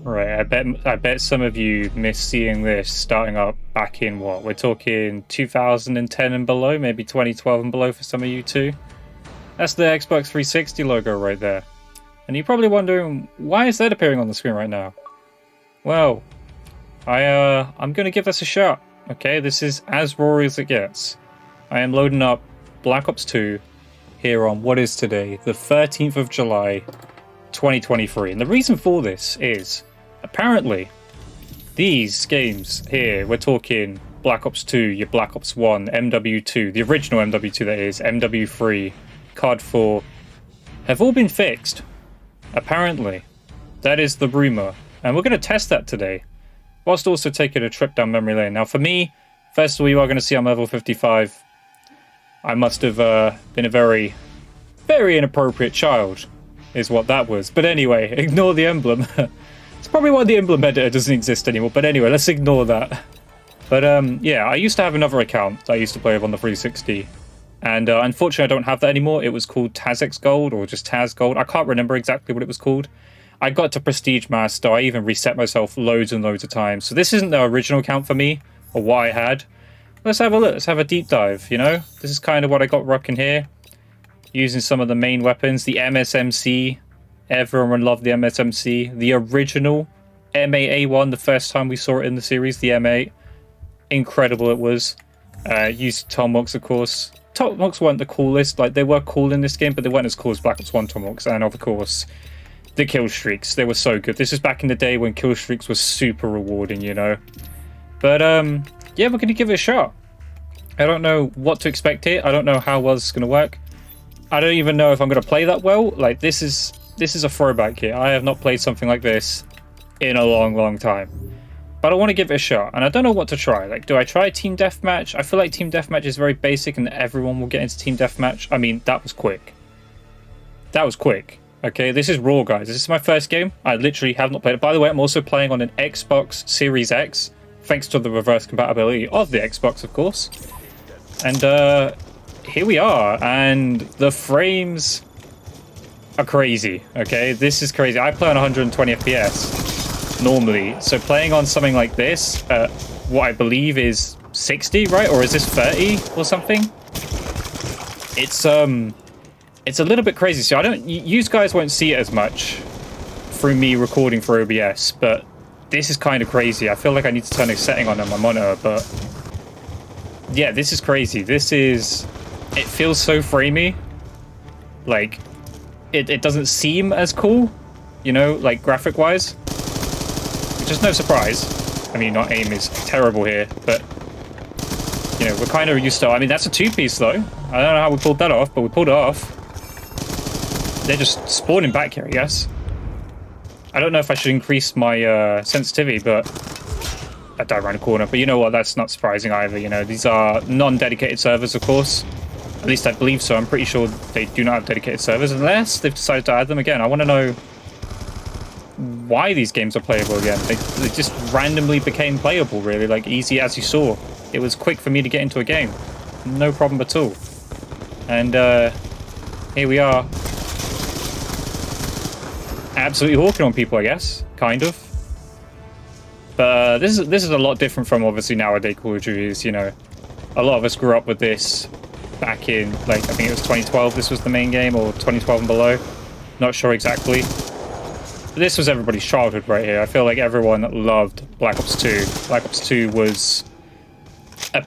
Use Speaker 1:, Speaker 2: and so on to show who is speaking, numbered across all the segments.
Speaker 1: Right, I bet some of you missed seeing this starting up back in what? We're talking 2010 and below, maybe 2012 and below for some of you too. That's the Xbox 360 logo right there. And you're probably wondering, why is that appearing on the screen right now? Well, I'm gonna give this a shot. Okay, this is as raw as it gets. I am loading up Black Ops 2 here on what is today, the 13th of July, 2023. And the reason for this is, apparently, these games here, we're talking Black Ops 2, your Black Ops 1, MW2, the original MW2 that is, MW3, COD 4, have all been fixed. Apparently. That is the rumor. And we're going to test that today, whilst also taking a trip down memory lane. Now for me, first of all, you are going to see I'm level 55. I must have been a very, very inappropriate child, is what that was. But anyway, ignore the emblem. It's probably why the emblem editor doesn't exist anymore. But anyway, let's ignore that. But yeah, I used to have another account that I used to play with on the 360. And unfortunately, I don't have that anymore. It was called Tazx Gold or just Taz Gold. I can't remember exactly what it was called. I got to Prestige Master. I even reset myself loads and loads of times. So this isn't the original account for me or what I had. Let's have a look. Let's have a deep dive, you know? This is kind of what I got rocking here. Using some of the main weapons. The MSMC. Everyone loved the MSMC. The original M8A1, the first time we saw it in the series, the M8. Incredible it was. Used Tomahawks, of course. Tomahawks weren't the coolest. Like, they were cool in this game, but they weren't as cool as Black Ops 1 Tomahawks. And, of course, the kill streaks. They were so good. This is back in the day when kill streaks were super rewarding, you know? But, yeah, we're going to give it a shot. I don't know what to expect here. I don't know how well this is going to work. I don't even know if I'm going to play that well. Like, this is a throwback here. I have not played something like this in a long, long time. But I want to give it a shot, and I don't know what to try. Like, do I try Team Deathmatch? I feel like Team Deathmatch is very basic, and everyone will get into Team Deathmatch. I mean, that was quick. That was quick. Okay, this is raw, guys. This is my first game. I literally have not played it. By the way, I'm also playing on an Xbox Series X, thanks to the reverse compatibility of the Xbox, of course. And here we are, and the frames are crazy. Okay, this is crazy. I play on 120 FPS. Normally, so playing on something like this, what I believe is 60, right? Or is this 30 or something? It's a little bit crazy. So you guys won't see it as much through me recording for OBS, but this is kind of crazy. I feel like I need to turn a setting on my monitor, but yeah, this is crazy. It feels so framey. Like, it doesn't seem as cool, you know, like graphic wise. Just no surprise. I mean, not aim is terrible here, but you know, we're kind of used to. I mean, that's a two-piece though. I don't know how we pulled that off, but we pulled it off. They're just spawning back here, I guess. I don't know if I should increase my sensitivity, but I died around the corner. But you know what? That's not surprising either. You know, these are non-dedicated servers, of course. At least I believe so. I'm pretty sure they do not have dedicated servers unless they've decided to add them again. I want to know why these games are playable again. They just randomly became playable, really, like easy as you saw. It was quick for me to get into a game. No problem at all. And here we are. Absolutely hawking on people, I guess. Kind of. But this is a lot different from, obviously, nowadays Call of Duty is, you know. A lot of us grew up with this back in, like, I think it was 2012 this was the main game, or 2012 and below. Not sure exactly. This was everybody's childhood right here. I feel like everyone loved Black Ops 2. Black Ops 2 was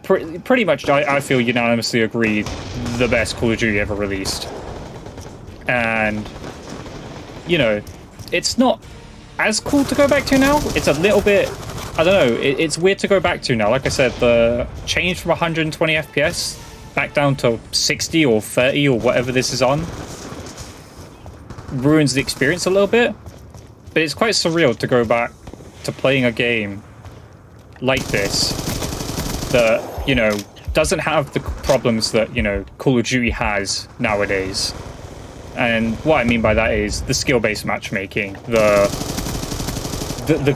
Speaker 1: pretty much, I feel, unanimously agreed, the best Call of Duty ever released. And, you know, it's not as cool to go back to now. It's a little bit, I don't know, it's weird to go back to now. Like I said, the change from 120 FPS back down to 60 or 30 or whatever this is on ruins the experience a little bit. But it's quite surreal to go back to playing a game like this that, you know, doesn't have the problems that, you know, Call of Duty has nowadays. And what I mean by that is the skill-based matchmaking, the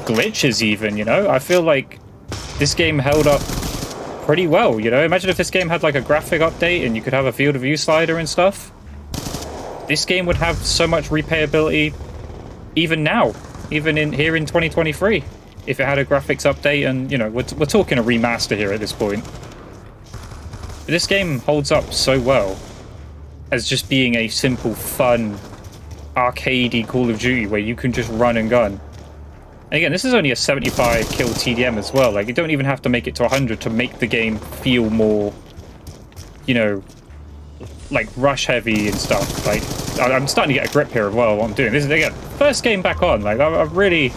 Speaker 1: glitches even, you know? I feel like this game held up pretty well, you know? Imagine if this game had like a graphic update and you could have a field of view slider and stuff. This game would have so much replayability even now, even in here in 2023, if it had a graphics update. And you know, we're talking a remaster here at this point. But this game holds up so well as just being a simple, fun, arcadey Call of Duty where you can just run and gun. And again, this is only a 75 kill TDM as well. Like, you don't even have to make it to 100 to make the game feel more, you know, like rush heavy and stuff. Like, I'm starting to get a grip here as well, what I'm doing. This is, again, first game back on. Like, I'm really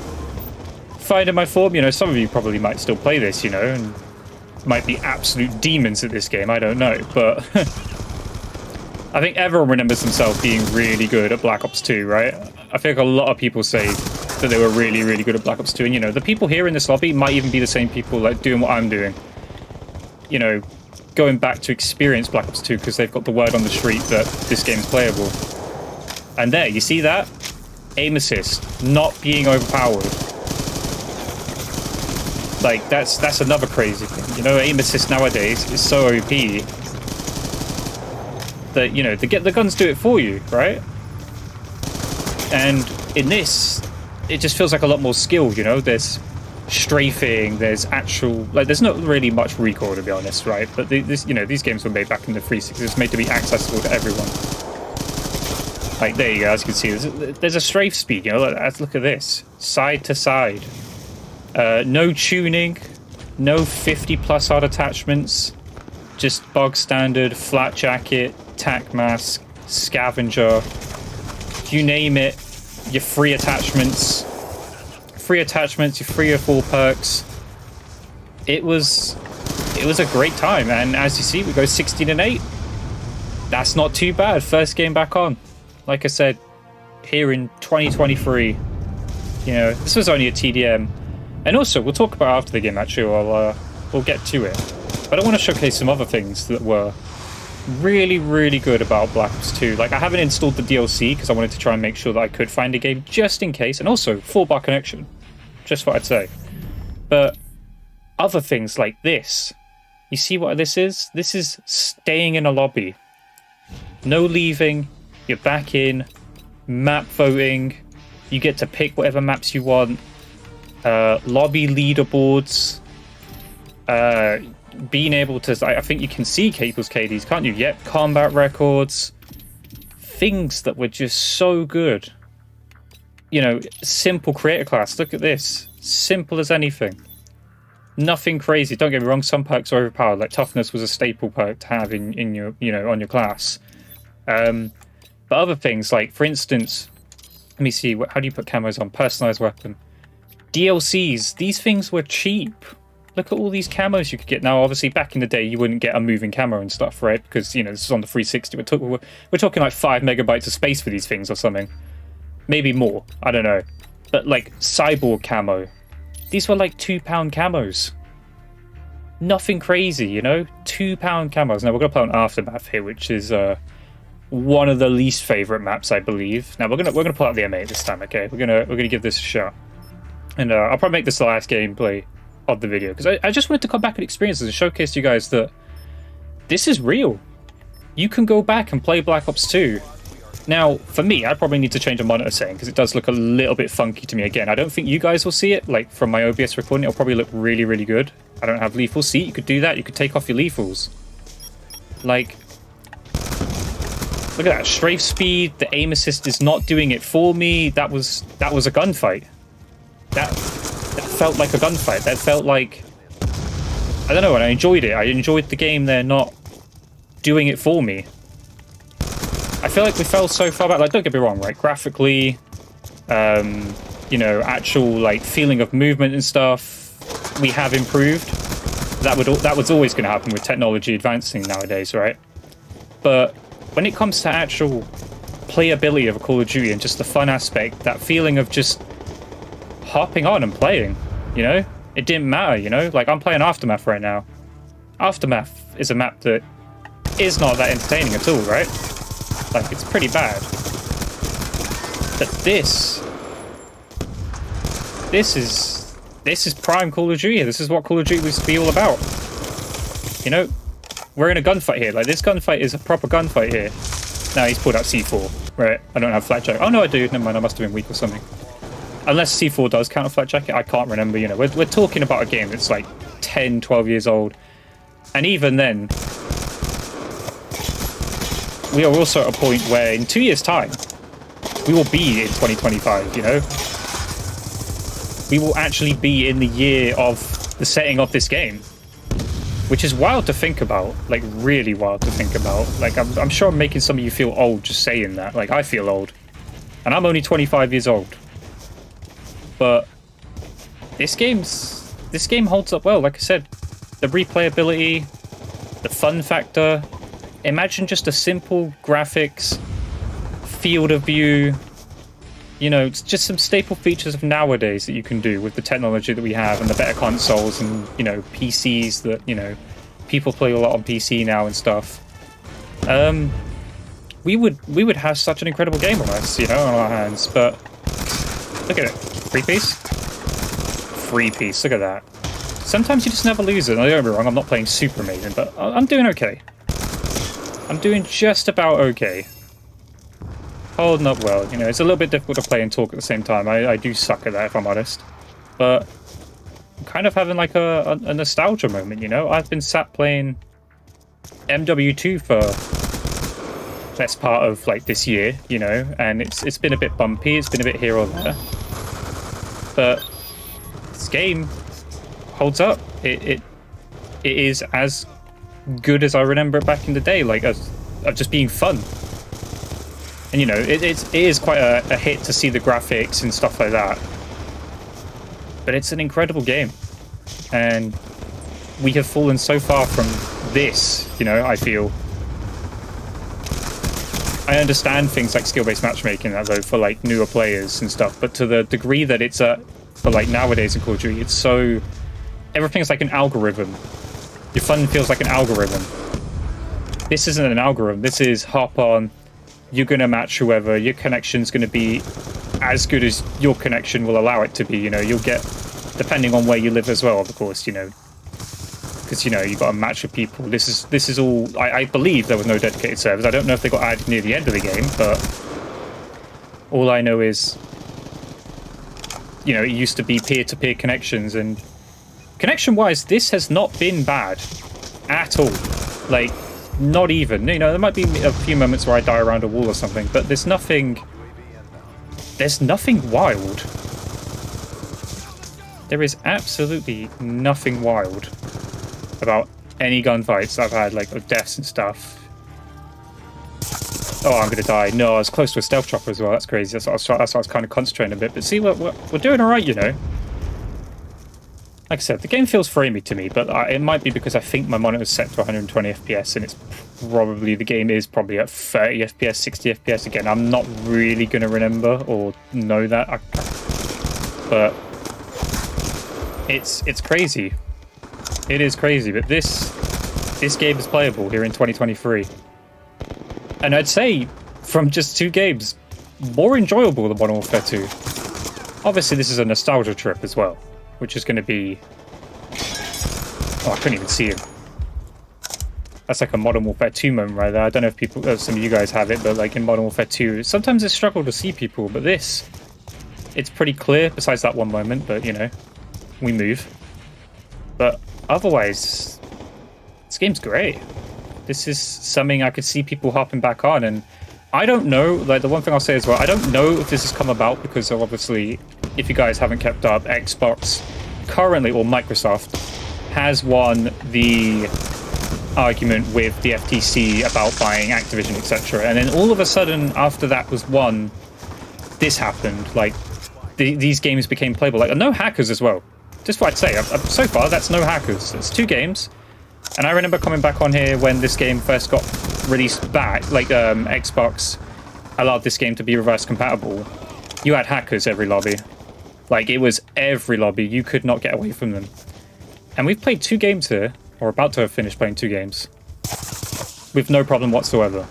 Speaker 1: finding my form. You know, some of you probably might still play this, you know, and might be absolute demons at this game. I don't know. But I think everyone remembers themselves being really good at Black Ops 2, right? I think a lot of people say that they were really, really good at Black Ops 2. And, you know, the people here in this lobby might even be the same people, like, doing what I'm doing. You know, going back to experience Black Ops 2 because they've got the word on the street that this game's playable. And there, you see that? Aim assist, not being overpowered. Like, that's another crazy thing. You know, aim assist nowadays is so OP that, you know, the guns do it for you, right? And in this, it just feels like a lot more skill, you know? There's strafing, there's actual, like, there's not really much recoil, to be honest, right? But this, you know, these games were made back in the 360. It's made to be accessible to everyone. Like, there you go, as you can see, there's a strafe speed, you know? Look at this, side to side. No tuning, no 50+ odd attachments, just bog standard, flat jacket, tac mask, scavenger, you name it, your free attachments, your 3 or 4 perks. It was a great time, and as you see, we go 16-8. That's not too bad. First game back on. Like I said, here in 2023, you know, this was only a TDM. And also, we'll talk about after the game, actually, we'll get to it. But I want to showcase some other things that were really, really good about Black Ops 2. Like, I haven't installed the DLC because I wanted to try and make sure that I could find a game just in case. And also, 4-bar connection. Just what I'd say. But other things like this. You see what this is? This is staying in a lobby. No leaving. You're back in. Map voting. You get to pick whatever maps you want. Lobby leaderboards. Being able to, I think you can see Caple's KDs, can't you? Yep, combat records. Things that were just so good. You know, simple creator class. Look at this. Simple as anything. Nothing crazy. Don't get me wrong, some perks are overpowered. Like toughness was a staple perk to have in your, you know, on your class. But other things, like for instance, let me see, how do you put camos on? Personalized weapon. DLCs. These things were cheap. Look at all these camos you could get. Now, obviously, back in the day, you wouldn't get a moving camo and stuff, right? Because, you know, this is on the 360. We're talking like 5 megabytes of space for these things or something. Maybe more. I don't know. But, like, cyborg camo. These were like £2 camos. Nothing crazy, you know? £2 camos. Now, we're going to play on Aftermath here, which is one of the least favorite maps, I believe. Now, we're gonna pull out the M8 this time, okay? We're gonna give this a shot. And I'll probably make this the last gameplay of the video, because I just wanted to come back and experience this and showcase to you guys that this is real. You can go back and play Black Ops 2. Now, for me, I probably need to change a monitor setting because it does look a little bit funky to me. Again, I don't think you guys will see it. Like, from my OBS recording, it'll probably look really, really good. I don't have lethal. See, you could do that. You could take off your lethals. Like, look at that. Strafe speed. The aim assist is not doing it for me. That was a gunfight. That felt like a gunfight. That felt like, I don't know, and I enjoyed it. I enjoyed the game there not doing it for me. I feel like we fell so far back. Like, don't get me wrong, right? Graphically, you know, actual like feeling of movement and stuff, we have improved. That was always going to happen with technology advancing nowadays, right? But when it comes to actual playability of a Call of Duty and just the fun aspect, that feeling of just hopping on and playing, you know, it didn't matter, you know. Like, I'm playing Aftermath right now. Aftermath is a map that is not that entertaining at all, right? Like, it's pretty bad. But this is prime Call of Duty. This is what Call of Duty used to be all about. You know, we're in a gunfight here. Like, this gunfight is a proper gunfight here. Now he's pulled out C4, right? I don't have flat jack. Oh no, I do. Never mind. I must have been weak or something. Unless C4 does count a flight jacket, I can't remember. You know, we're talking about a game that's like 10, 12 years old. And even then, we are also at a point where in 2 years' time, we will be in 2025, you know? We will actually be in the year of the setting of this game. Which is wild to think about, like really wild to think about. Like I'm sure I'm making some of you feel old just saying that. Like I feel old. And I'm only 25 years old. But this game holds up well, like I said. The replayability, the fun factor. Imagine just a simple graphics, field of view. You know, it's just some staple features of nowadays that you can do with the technology that we have and the better consoles and, you know, PCs that, you know, people play a lot on PC now and stuff. We would have such an incredible game on us, you know, on our hands. But look at it. Free piece? Free piece. Look at that. Sometimes you just never lose it. Don't get me wrong, I'm not playing super amazing, but I'm doing okay. I'm doing just about okay. Holding up well, you know, it's a little bit difficult to play and talk at the same time. I do suck at that, if I'm honest. But I'm kind of having like a nostalgia moment, you know? I've been sat playing MW2 for best part of like this year, you know, and it's been a bit bumpy, it's been a bit here or there. But this game holds up. It is as good as I remember it back in the day, like of just being fun. And, you know, it is quite a hit to see the graphics and stuff like that. But it's an incredible game. And we have fallen so far from this, you know, I feel. I understand things like skill-based matchmaking, though, for, like, newer players and stuff. But to the degree that it's for, like, nowadays in Call of Duty, it's so... Everything's like an algorithm. Your fun feels like an algorithm. This isn't an algorithm. This is hop on... You're going to match whoever, your connection's going to be as good as your connection will allow it to be, you know, you'll get, depending on where you live as well, of course, you know, because, you know, you've got to match with people. This is all, I believe there was no dedicated servers. I don't know if they got added near the end of the game, but all I know is, you know, it used to be peer-to-peer connections, and connection-wise, this has not been bad at all. Like, not even, you know, there might be a few moments where I die around a wall or something, but there's nothing wild. There is absolutely nothing wild about any gunfights I've had, like, of deaths and stuff. Oh, I'm gonna die. No, I was close to a stealth chopper as well. That's crazy. That's what I was kind of concentrating a bit. But see, we're doing all right, you know. Like I said, the game feels framey to me, but it might be because I think my monitor is set to 120 FPS, and it's probably, the game is probably at 30 FPS, 60 FPS. Again, I'm not really going to remember or know that, but it's crazy. It is crazy, but this game is playable here in 2023. And I'd say, from just 2 games, more enjoyable than Modern Warfare 2. Obviously, this is a nostalgia trip as well, which is going to be... Oh, I couldn't even see him. That's like a Modern Warfare 2 moment right there. I don't know if people, some of you guys have it, but like in Modern Warfare 2, sometimes I struggle to see people, but this, it's pretty clear, besides that one moment, but, you know, we move. But otherwise, this game's great. This is something I could see people hopping back on, and I don't know, like, the one thing I'll say as well, I don't know if this has come about because of, obviously, if you guys haven't kept up, Xbox currently, or Microsoft, has won the argument with the FTC about buying Activision, etc. And then all of a sudden, after that was won, this happened. Like, these games became playable. Like, no hackers as well. Just what I'd say. So far, that's no hackers. It's 2 games. And I remember coming back on here when this game first got released back, like Xbox allowed this game to be reverse compatible. You had hackers every lobby. Like, it was every lobby. You could not get away from them. And we've played 2 games here, or about to have finished playing 2 games, with no problem whatsoever.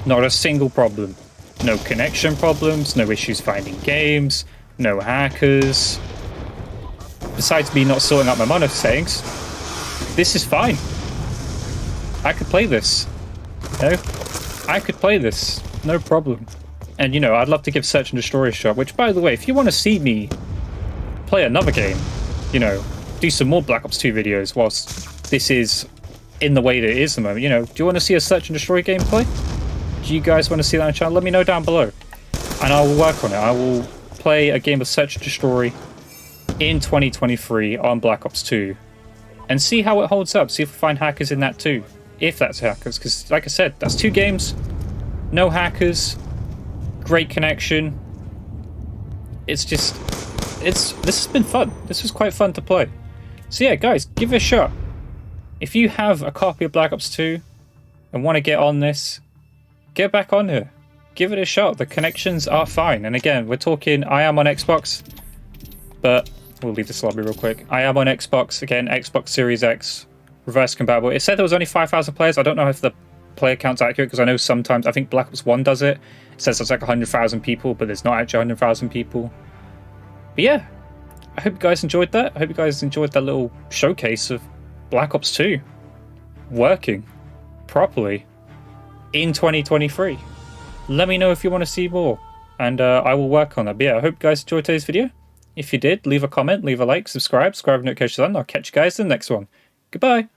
Speaker 1: Not a single problem. No connection problems, no issues finding games, no hackers. Besides me not sorting out my monitor settings, this is fine. I could play this. You know? I could play this. No problem. And, you know, I'd love to give Search and Destroy a shot, which, by the way, if you want to see me play another game, you know, do some more Black Ops 2 videos whilst this is in the way that it is at the moment, you know, do you want to see a Search and Destroy gameplay? Do you guys want to see that on the channel? Let me know down below. And I will work on it. I will play a game of Search and Destroy in 2023 on Black Ops 2 and see how it holds up. See if we find hackers in that too. If that's hackers, because like I said, that's 2 games, no hackers, great connection. It's just, this has been fun. This was quite fun to play. So yeah, guys, give it a shot. If you have a copy of Black Ops 2 and want to get on this, get back on here. Give it a shot. The connections are fine. And again, we're talking, I am on Xbox, but we'll leave this lobby real quick. I am on Xbox, again, Xbox Series X, reverse compatible. It said there was only 5,000 players. I don't know if the player count's accurate, because I know sometimes, I think Black Ops 1 does it. It says there's like 100,000 people, but there's not actually 100,000 people. But yeah, I hope you guys enjoyed that. I hope you guys enjoyed that little showcase of Black Ops 2 working properly in 2023. Let me know if you want to see more, and I will work on that. But yeah, I hope you guys enjoyed today's video. If you did, leave a comment, leave a like, subscribe with notifications on. I'll catch you guys in the next one. Goodbye.